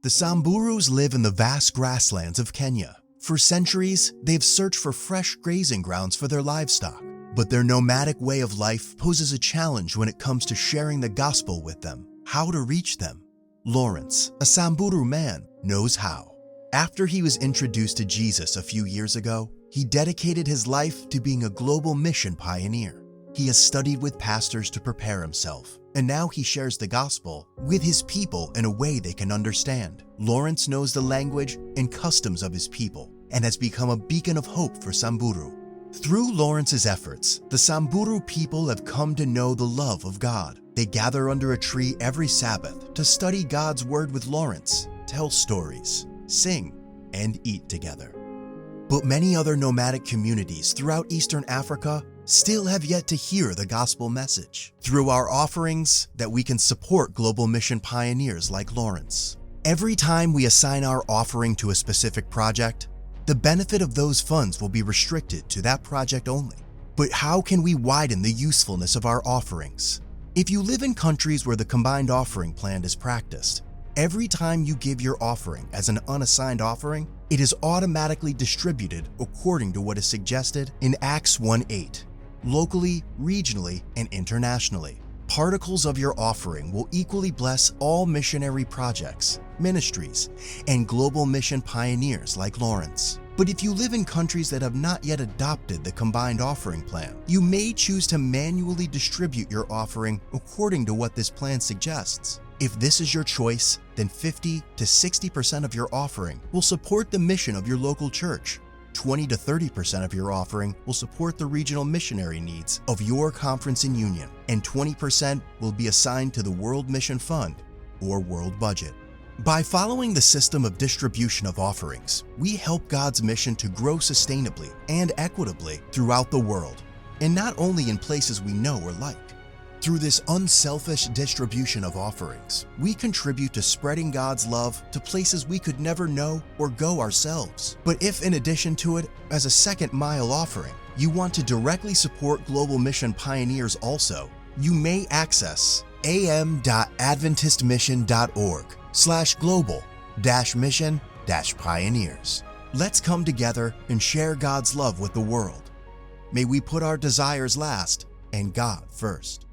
The Samburus live in the vast grasslands of Kenya. For centuries, they've searched for fresh grazing grounds for their livestock. But their nomadic way of life poses a challenge when it comes to sharing the gospel with them. How to reach them? Lawrance, a Samburu man, knows how. After he was introduced to Jesus a few years ago, he dedicated his life to being a global mission pioneer. He has studied with pastors to prepare himself, and now he shares the gospel with his people in a way they can understand. Lawrance knows the language and customs of his people and has become a beacon of hope for Samburu. Through Lawrance's efforts, the Samburu people have come to know the love of God. They gather under a tree every Sabbath to study God's word with Lawrance, tell stories, sing, and eat together. But many other nomadic communities throughout Eastern Africa still have yet to hear the gospel message. Through our offerings, that we can support global mission pioneers like Lawrance. Every time we assign our offering to a specific project, the benefit of those funds will be restricted to that project only. But how can we widen the usefulness of our offerings? If you live in countries where the combined offering plan is practiced, every time you give your offering as an unassigned offering, it is automatically distributed according to what is suggested in Acts 1:8, locally, regionally, and internationally. Particles of your offering will equally bless all missionary projects, ministries, and global mission pioneers like Lawrance. But if you live in countries that have not yet adopted the combined offering plan, you may choose to manually distribute your offering according to what this plan suggests. If this is your choice, then 50 to 60% of your offering will support the mission of your local church. 20 to 30% of your offering will support the regional missionary needs of your conference and union, and 20% will be assigned to the World Mission Fund or World Budget. By following the system of distribution of offerings, we help God's mission to grow sustainably and equitably throughout the world, and not only in places we know or like. Through this unselfish distribution of offerings, we contribute to spreading God's love to places we could never know or go ourselves. But if in addition to it, as a second mile offering, you want to directly support global mission pioneers also, you may access am.adventistmission.org/global-mission-pioneers. Let's come together and share God's love with the world. May we put our desires last and God first.